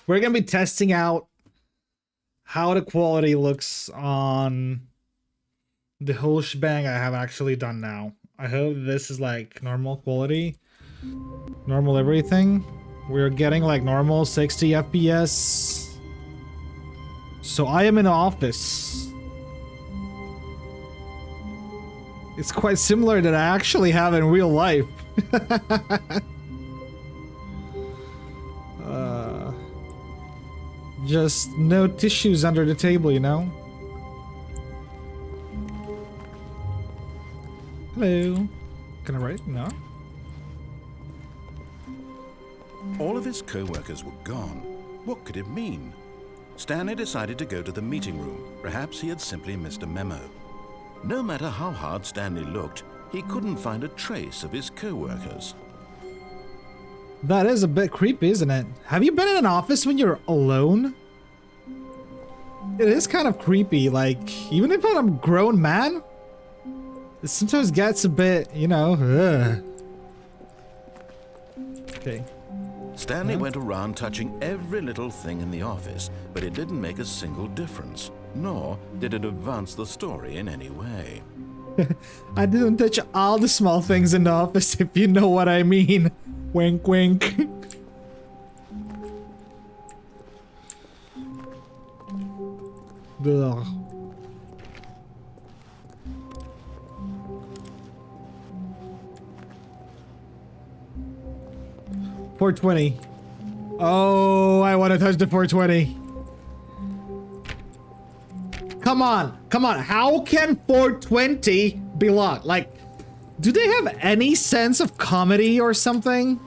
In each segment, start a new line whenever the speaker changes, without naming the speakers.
We're gonna be testing out how the quality looks on the whole shebang I have actually done now. I hope this is like normal quality, normal everything. We're getting like normal 60 FPS. So I am in office. It's quite similar that I actually have in real life. Just no tissues under the table, you know? Hello. Can I write? No?
All of his co-workers were gone. What could it mean? Stanley decided to go to the meeting room. Perhaps he had simply missed a memo. No matter how hard Stanley looked, he couldn't find a trace of his co-workers.
That is a bit creepy, isn't it? Have you been in an office when you're alone? It is kind of creepy, like, even if I'm a grown man, it sometimes gets a bit, you know, ugh. Okay.
Stanley went around touching every little thing in the office, but it didn't make a single difference, nor did it advance the story in any way.
I didn't touch all the small things in the office, if you know what I mean. Wink, wink. Ugh. $420. Oh, I want to touch the 420. Come on, come on. How can 420 be locked? Like, do they have any sense of comedy or something?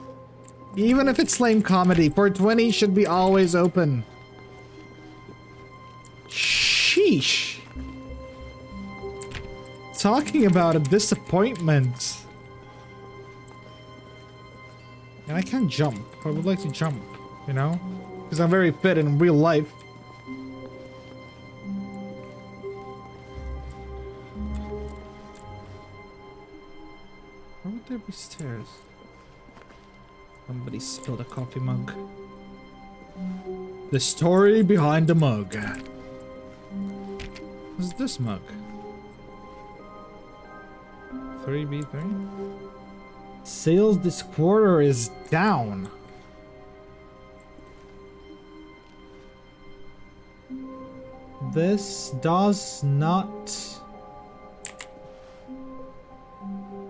Even if it's lame comedy, 420 should be always open. Sheesh. Talking about a disappointment. And I can't jump. I would like to jump, you know? Because I'm very fit in real life. Why would there be stairs? Somebody spilled a coffee mug. The story behind the mug. What's this mug? 3B3? Sales this quarter is down. This does not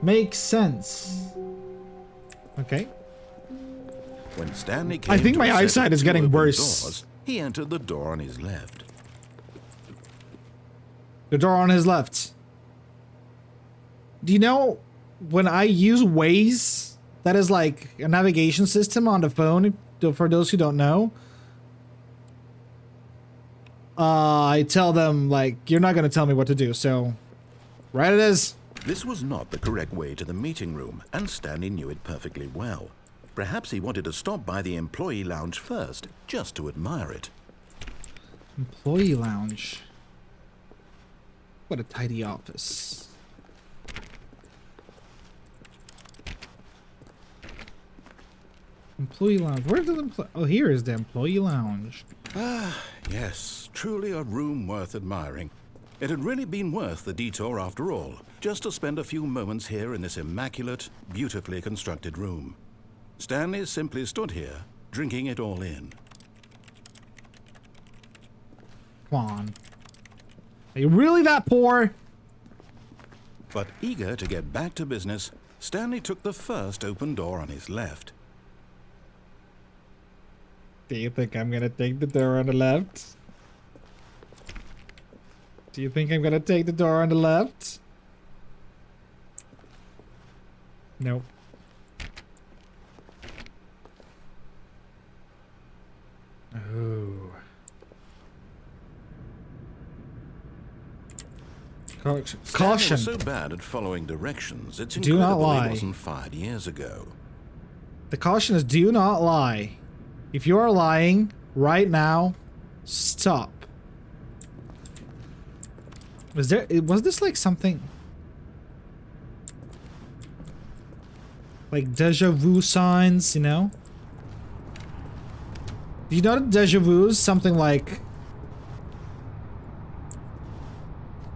make sense. Okay.
When Stanley came
I think
to
my
a set
eyesight
of
is
two
getting
open
worse.
doors, he entered the door on his left.
The door on his left. Do you know when I use Waze, that is like a navigation system on the phone, for those who don't know, I tell them, like, you're not gonna tell me what to do, so right it is.
This was not the correct way to the meeting room, and Stanley knew it perfectly well. Perhaps he wanted to stop by the employee lounge first, just to admire it.
Employee lounge. What a tidy office. Employee lounge. Where's the oh, here is the employee lounge.
Ah, yes, truly a room worth admiring. It had really been worth the detour after all, just to spend a few moments here in this immaculate, beautifully constructed room. Stanley simply stood here, drinking it all in.
Come on. Are you really that poor?
But eager to get back to business, Stanley took the first open door on his left.
Do you think I'm gonna take the door on the left? Do you think I'm gonna take the door on the left? Nope. Oh. Caution.
Stanley was so bad at following directions, it's
Do not
incredible
lie.
he wasn't fired years ago.
The caution is do not lie. If you are lying right now, stop. Was this like something like deja vu signs, you know? Do you know the deja vu's something like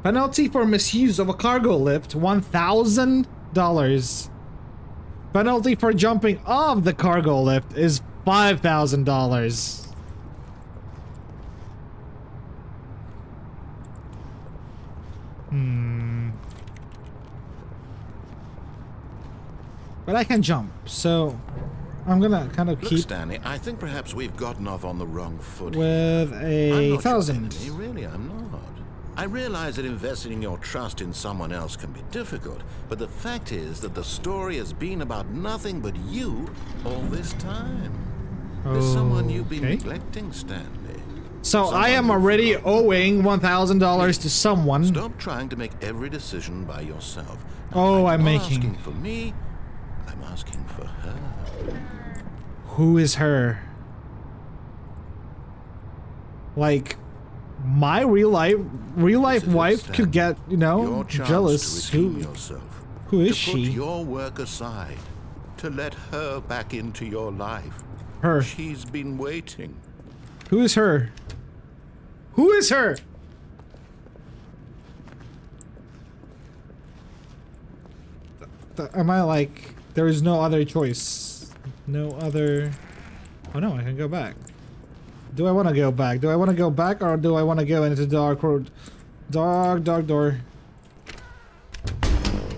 penalty for misuse of a cargo lift, $1,000. Penalty for jumping off the cargo lift is $5,000. But I can jump, so I'm gonna kind of
Look,
keep
Stanley, I think perhaps we've gotten off on the wrong foot.
with
I'm
a
not
1,000.
your enemy, really, I'm not. I realize that investing your trust in someone else can be difficult, but the fact is that the story has been about nothing but you all this time. There's someone you've been
Okay.
neglecting, Stanley.
So I
Someone
am
you've
already
forgotten.
owing $1,000 to someone.
Stop trying to make every decision by yourself.
Oh, I'm
not
making.
asking for me, I'm asking for her.
Who is her? Like, my real life
This is it,
wife
Stanley.
could get, you know,
Your chance
jealous.
to redeem yourself.
Who is
to put
she?
your work aside, to let her back into your life.
Her.
She's been waiting.
Who is her? Who is her? Am I like, there is no other choice? No other... Oh no, I can go back. Do I want to go back? Do I want to go back or do I want to go into the dark road? Dark door.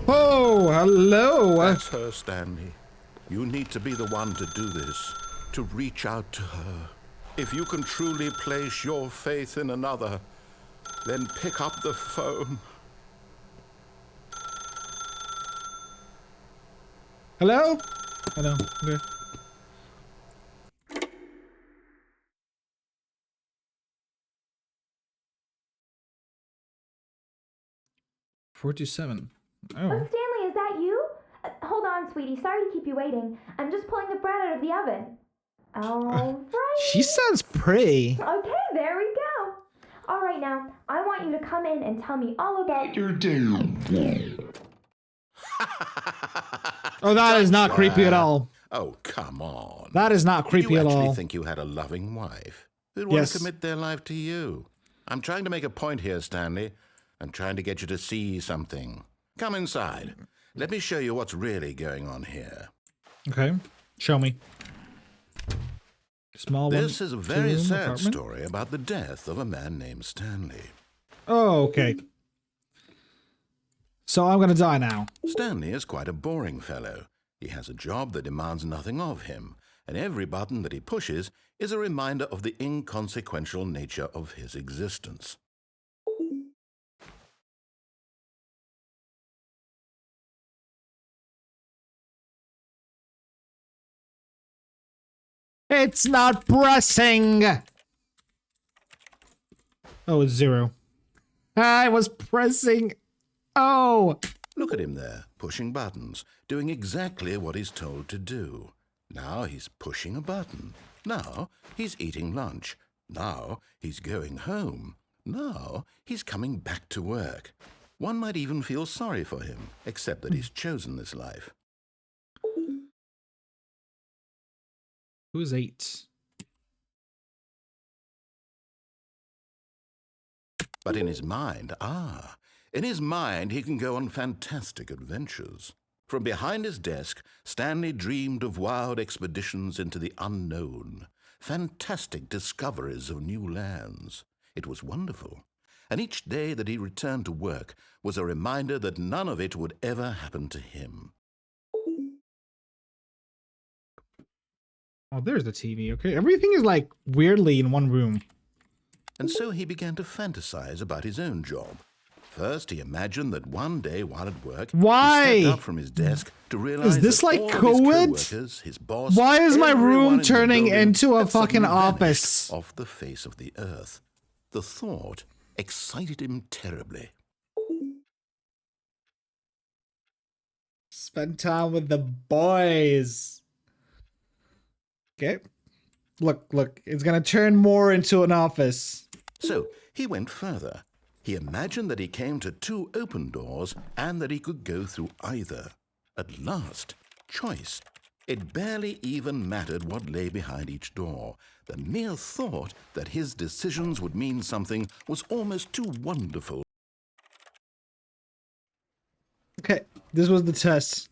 Oh, hello!
That's her, Stanley. You need to be the one to do this, to reach out to her. If you can truly place your faith in another, then pick up the phone.
Hello? Hello. Okay. $47.
Oh,
Oh.
Stanley, is that you? Hold on, sweetie. Sorry to keep you waiting. I'm just pulling the bread out of the oven. All right.
She sounds pretty.
Okay, there we go. All right, now, I want you to come in and tell me all about your day.
Oh, that is not creepy at all.
Oh, come on.
That is not
Did
creepy
you
at
actually
all.
think you had a loving wife who'd want
Yes.
to commit their life to you? I'm trying to make a point here, Stanley. I'm trying to get you to see something. Come inside. Let me show you what's really going on here.
Okay, show me. Small one.
This is a very
two-room
sad
apartment?
story about the death of a man named Stanley.
Oh, okay. So I'm gonna die now.
Stanley is quite a boring fellow. He has a job that demands nothing of him, and every button that he pushes is a reminder of the inconsequential nature of his existence.
It's not pressing. Oh, it's 0. I was pressing. Oh.
Look at him there, pushing buttons, doing exactly what he's told to do. Now he's pushing a button. Now he's eating lunch. Now he's going home. Now he's coming back to work. One might even feel sorry for him, except that he's chosen this life.
Who's 8?
But in his mind, in his mind he can go on fantastic adventures. From behind his desk, Stanley dreamed of wild expeditions into the unknown, fantastic discoveries of new lands. It was wonderful. And each day that he returned to work was a reminder that none of it would ever happen to him.
Oh, there's the TV. Okay, everything is like weirdly in one room.
And so he began to fantasize about his own job. First, he imagined that one day while at work,
Why?
he stepped up from his desk to realize
Is this
that
like
all of his
COVID?
coworkers, his boss,
Why is my
everyone
room
in the
turning
building
into a
had
fucking
suddenly vanished
office?
off the face of the earth. The thought excited him terribly.
Spend time with the boys. Okay. Look, it's gonna turn more into an office.
So he went further. He imagined that he came to 2 open doors and that he could go through either. At last, choice. It barely even mattered what lay behind each door. The mere thought that his decisions would mean something was almost too wonderful.
Okay, this was the test.